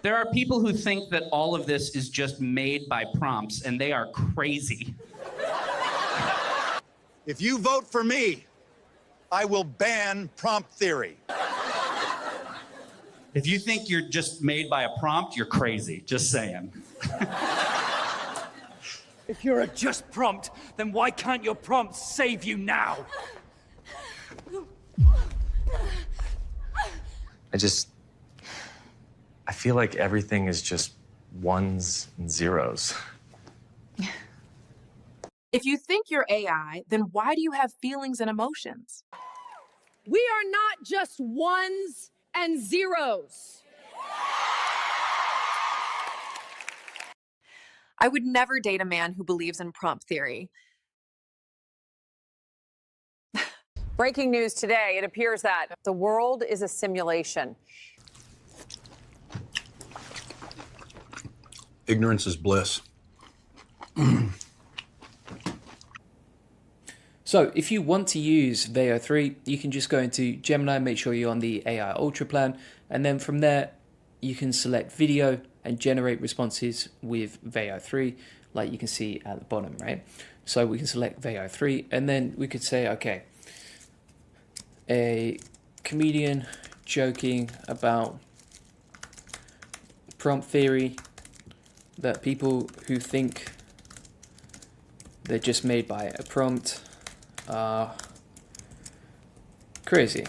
There are people who think that all of this is just made by prompts, and they are crazy. If you vote for me, I will ban prompt theory. If you think you're just made by a prompt, you're crazy. Just saying. If you're a just prompt, then why can't your prompt save you now? I feel like everything is just ones and zeros. If you think you're AI, then why do you have feelings and emotions? We are not just ones and zeros. I would never date a man who believes in prompt theory. Breaking news today, it appears that the world is a simulation. Ignorance is bliss. So if you want to use Veo 3, you can just go into Gemini, make sure you're on the AI Ultra plan, and then from there you can select video and generate responses with Veo 3, like you can see at the bottom, right? So we can select Veo 3, and then we could say, okay, a comedian joking about prompt theory, that people who think they're just made by a prompt are crazy.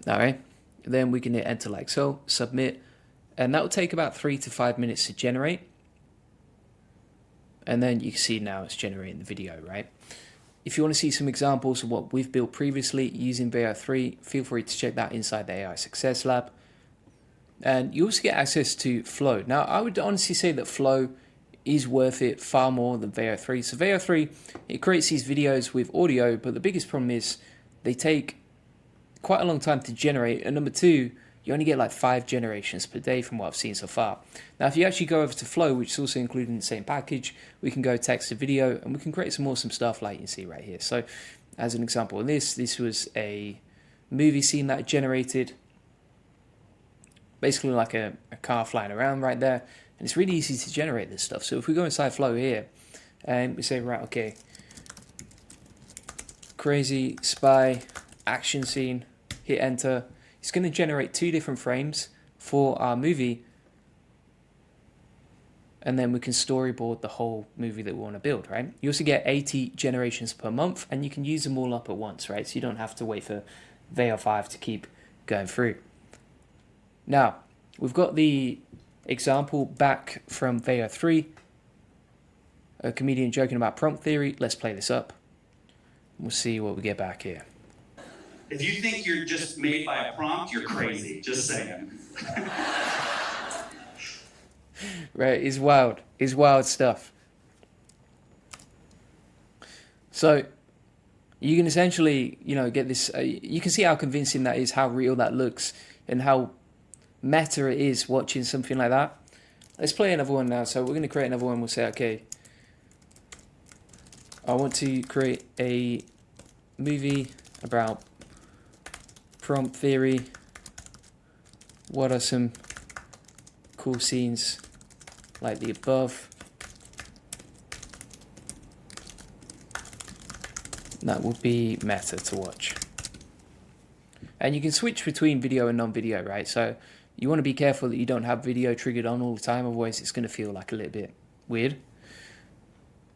Alright, then we can hit enter like so, submit, and that will take about 3 to 5 minutes to generate. And then you can see now it's generating the video, right? If you want to see some examples of what we've built previously using Veo 3, feel free to check that inside the AI Success Lab. And you also get access to Flow. Now, I would honestly say that Flow is worth it far more than Veo 3. So Veo 3, it creates these videos with audio, but the biggest problem is they take quite a long time to generate. And number two, you only get like 5 generations per day from what I've seen so far. Now, if you actually go over to Flow, which is also included in the same package, we can go text to video and we can create some awesome stuff like you can see right here. So as an example of this was a movie scene that I generated. Basically like a car flying around right there. And it's really easy to generate this stuff. So if we go inside Flow here and we say, right, okay, crazy spy action scene, hit enter. It's going to generate 2 different frames for our movie. And then we can storyboard the whole movie that we want to build, right? You also get 80 generations per month and you can use them all up at once, right? So you don't have to wait for Veo 5 to keep going through. Now, we've got the example back from Veo 3. A comedian joking about prompt theory. Let's play this up. We'll see what we get back here. If you think you're just made by a prompt, you're crazy. Just saying. Right, it's wild. It's wild stuff. So you can essentially, get this. You can see how convincing that is, how real that looks, and how meta it is watching something like that. Let's play another one now. So we're going to create another one. We'll say, okay, I want to create a movie about prompt theory. What are some cool scenes like the above? That would be meta to watch. And you can switch between video and non-video, right? So you want to be careful that you don't have video triggered on all the time, otherwise it's going to feel like a little bit weird.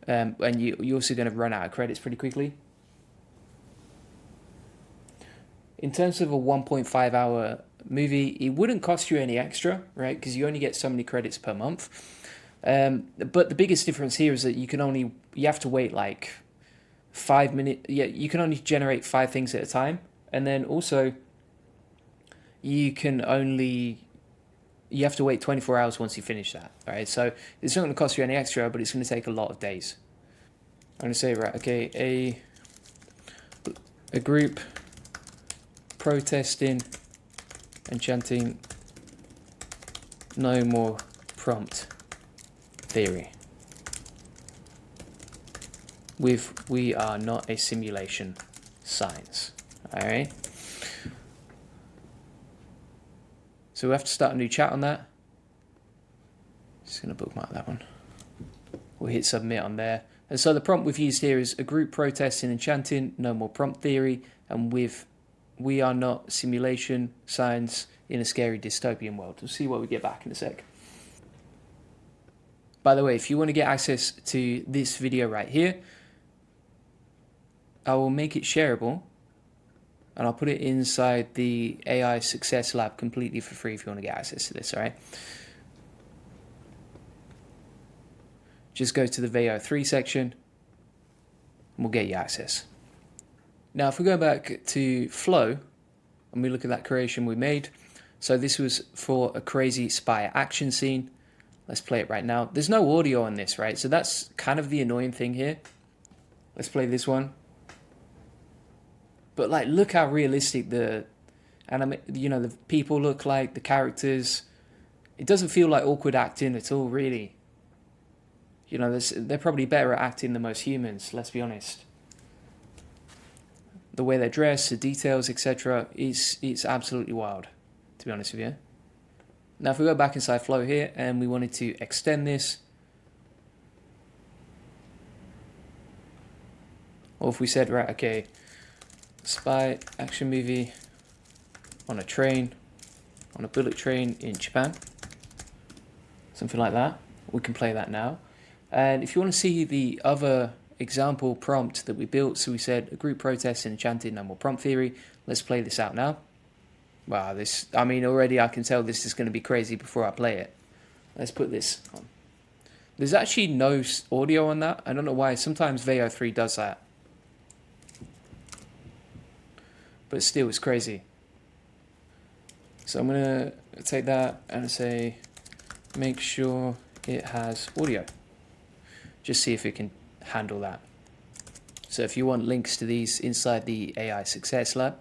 And you're also going to run out of credits pretty quickly. In terms of a 1.5 hour movie, it wouldn't cost you any extra, right? Because you only get so many credits per month. But the biggest difference here is that you have to wait like 5 minutes. Yeah, you can only generate 5 things at a time. And then also, you have to wait 24 hours once you finish that, all right? So it's not going to cost you any extra, but it's going to take a lot of days. I'm going to say, right, okay, a group protesting and chanting no more prompt theory with "we are not a simulation" signs. All right. So we have to start a new chat on that. Just going to bookmark that one. We'll hit submit on there. And so the prompt we've used here is a group protest in enchanting, no more prompt theory, and with we are not simulation signs in a scary dystopian world. We'll see what we get back in a sec. By the way, if you want to get access to this video right here, I will make it shareable and I'll put it inside the AI Success Lab completely for free if you want to get access to this, all right? Just go to the Veo 3 section and we'll get you access. Now, if we go back to Flow and we look at that creation we made, so this was for a crazy spy action scene. Let's play it right now. There's no audio on this, right? So that's kind of the annoying thing here. Let's play this one. But like, look how realistic the the people look like, the characters. It doesn't feel like awkward acting at all, really. You know, they're probably better at acting than most humans, let's be honest. The way they're dressed, the details, etc. it's absolutely wild, to be honest with you. Now, if we go back inside Flow here and we wanted to extend this, or if we said, right, okay, spy action movie on a train, on a bullet train in Japan, something like that, we can play that now. And if you want to see the other example prompt that we built, so we said a group protest in enchanted, no more prompt theory, let's play this out now. Wow, already I can tell this is going to be crazy before I play it. Let's put this on. There's actually no audio on that. I don't know why. Sometimes Veo 3 does that. But still, it's crazy. So I'm going to take that and say, make sure it has audio. Just see if it can handle that. So if you want links to these inside the AI Success Lab,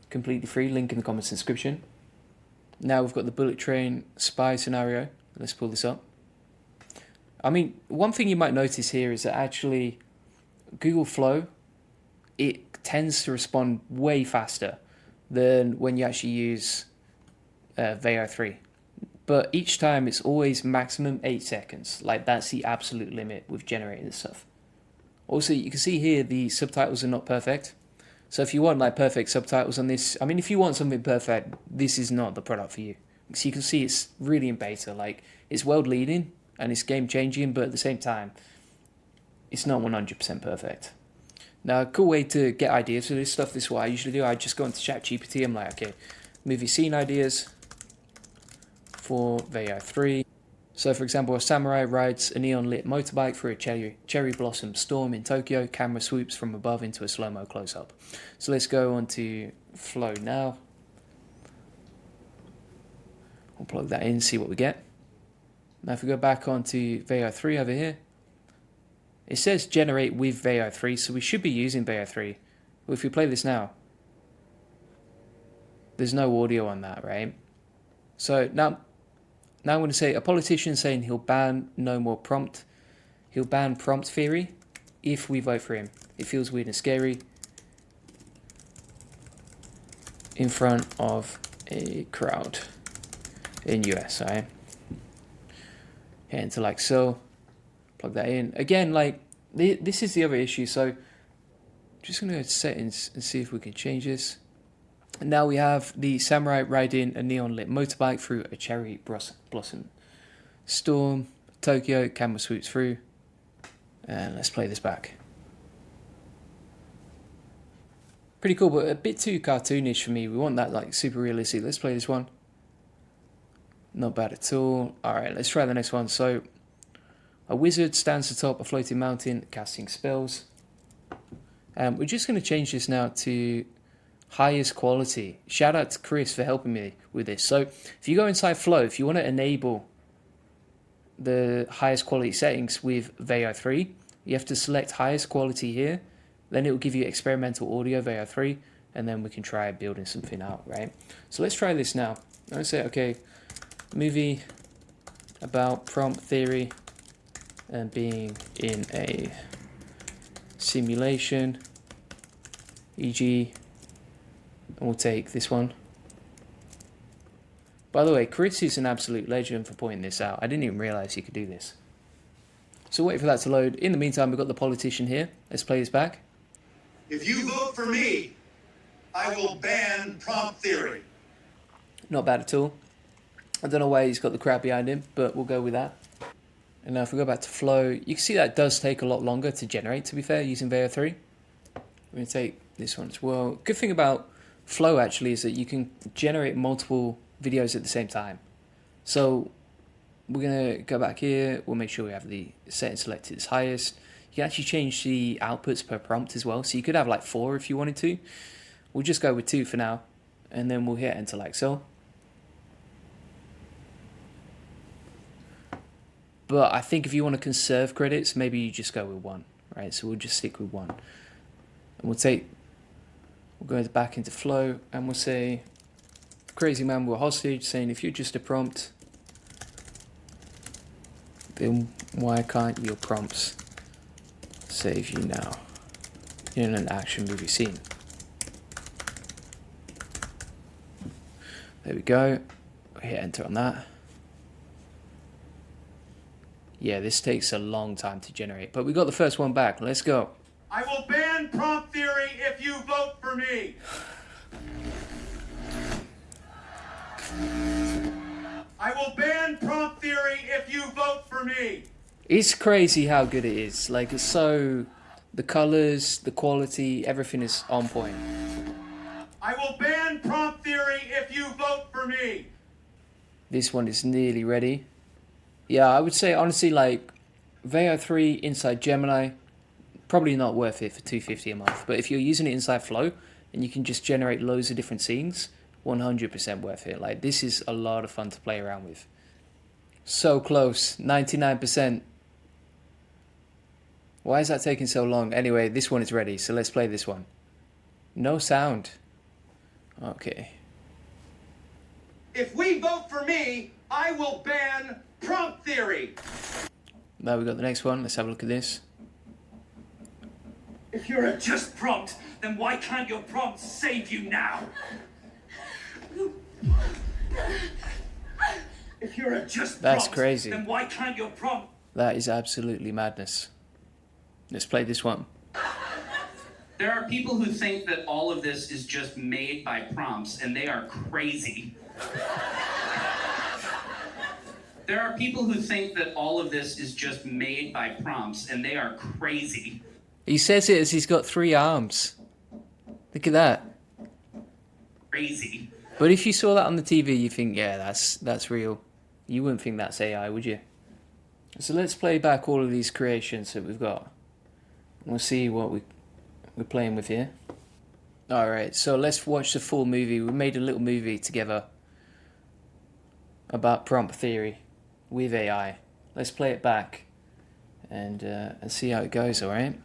completely free, link in the comments description. Now we've got the bullet train spy scenario. Let's pull this up. I mean, one thing you might notice here is that actually Google Flow, it tends to respond way faster than when you actually use Veo 3. But each time it's always maximum 8 seconds. Like, that's the absolute limit with generating this stuff. Also, you can see here the subtitles are not perfect. So if you want like perfect subtitles on this, I mean, if you want something perfect, this is not the product for you. So you can see it's really in beta. Like, it's world leading and it's game changing, but at the same time, it's not 100% perfect. Now, a cool way to get ideas for this stuff, this is what I usually do. I just go into ChatGPT. I'm like, okay, movie scene ideas for Veo 3. So, for example, a samurai rides a neon-lit motorbike through a cherry blossom storm in Tokyo. Camera swoops from above into a slow-mo close-up. So let's go on to Flow now. We'll plug that in, see what we get. Now, if we go back onto Veo 3 over here, it says generate with Veo 3, so we should be using Veo 3. Well, if we play this now, there's no audio on that, right? So now I'm going to say a politician saying he'll ban no more prompt. He'll ban prompt theory if we vote for him. It feels weird and scary in front of a crowd in US, right? Hit into like so. Plug that in. Again, like, this is the other issue. So just going to go to settings and see if we can change this. And now we have the samurai riding a neon-lit motorbike through a cherry blossom storm. Tokyo, camera swoops through. And let's play this back. Pretty cool, but a bit too cartoonish for me. We want that like super realistic. Let's play this one. Not bad at all. Alright, let's try the next one. So, a wizard stands atop a floating mountain casting spells. We're just going to change this now to highest quality. Shout out to Chris for helping me with this. So if you go inside Flow, if you want to enable the highest quality settings with Veo 3, you have to select highest quality here. Then it will give you experimental audio Veo 3, and then we can try building something out, right? So let's try this now. I'm going to say, okay, movie about prompt theory and being in a simulation, e.g., and we'll take this one. By the way, Chris is an absolute legend for pointing this out. I didn't even realize you could do this. So wait for that to load. In the meantime, we've got the politician here. Let's play this back. If you vote for me, I will ban prompt theory. Not bad at all. I don't know why he's got the crowd behind him, but we'll go with that. And now if we go back to Flow, you can see that does take a lot longer to generate, to be fair, using Veo 3. We're going to take this one as well. Good thing about Flow, actually, is that you can generate multiple videos at the same time. So we're going to go back here. We'll make sure we have the setting selected as highest. You can actually change the outputs per prompt as well. So you could have like 4 if you wanted to. We'll just go with 2 for now. And then we'll hit enter like so. But I think if you want to conserve credits, maybe you just go with 1, right? So we'll just stick with 1. And we'll go back into Flow and we'll say, crazy man we're hostage, saying if you're just a prompt, then why can't your prompts save you now in an action movie scene? There we go. Hit enter on that. Yeah, this takes a long time to generate, but we got the first one back. Let's go. I will ban prompt theory if you vote for me. I will ban prompt theory if you vote for me. It's crazy how good it is. Like, it's so... The colors, the quality, everything is on point. I will ban prompt theory if you vote for me. This one is nearly ready. Yeah, I would say, honestly, like, Veo 3 inside Gemini, probably not worth it for $250 a month. But if you're using it inside Flow, and you can just generate loads of different scenes, 100% worth it. Like, this is a lot of fun to play around with. So close, 99%. Why is that taking so long? Anyway, this one is ready, so let's play this one. No sound. Okay. If we vote for me, I will ban prompt theory. Now we got the next one. Let's have a look at this. If you're a just prompt, then why can't your prompt save you now? If you're a just That's prompt, crazy. then why can't your prompt? That is absolutely madness. Let's play this one. There are people who think that all of this is just made by prompts, and they are crazy. There are people who think that all of this is just made by prompts, and they are crazy. He says it as he's got 3 arms. Look at that. Crazy. But if you saw that on the TV, you think, yeah, that's real. You wouldn't think that's AI, would you? So let's play back all of these creations that we've got. We'll see what we're playing with here. Alright, so let's watch the full movie. We made a little movie together about prompt theory with AI. Let's play it back and see how it goes, alright?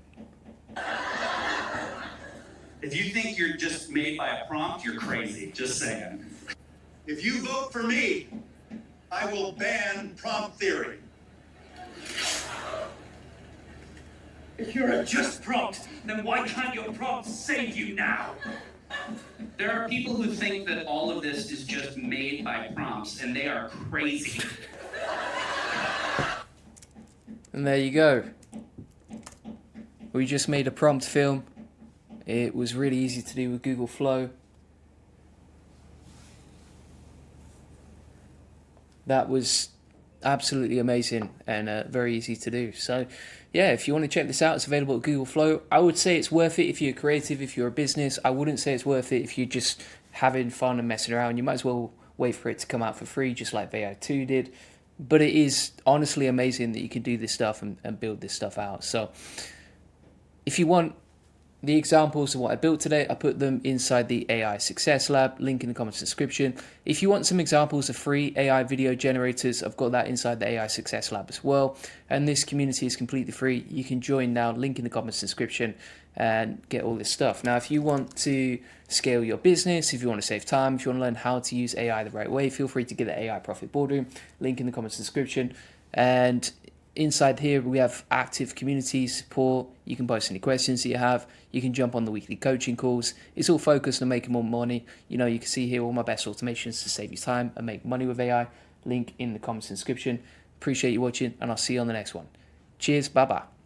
If you think you're just made by a prompt, you're crazy. Just saying. If you vote for me, I will ban prompt theory. If you're a just prompt, then why can't your prompt save you now? There are people who think that all of this is just made by prompts, and they are crazy. And there you go. We just made a prompt film. It was really easy to do with Google Flow. That was absolutely amazing and very easy to do. So yeah, if you want to check this out, it's available at Google Flow. I would say it's worth it if you're creative, if you're a business. I wouldn't say it's worth it if you're just having fun and messing around. You might as well wait for it to come out for free, just like Veo 2 did. But it is honestly amazing that you can do this stuff and build this stuff out. So if you want the examples of what I built today, I put them inside the AI Success Lab, link in the comments description. If you want some examples of free AI video generators, I've got that inside the AI Success Lab as well. And this community is completely free. You can join now, link in the comments description, and get all this stuff. Now, if you want to scale your business, if you want to save time, if you want to learn how to use AI the right way, feel free to get the AI Profit Boardroom, link in the comments description. And inside here, we have active community support. You can post any questions that you have. You can jump on the weekly coaching calls. It's all focused on making more money. You know, you can see here all my best automations to save you time and make money with AI. Link in the comments and description. Appreciate you watching, and I'll see you on the next one. Cheers. Bye-bye.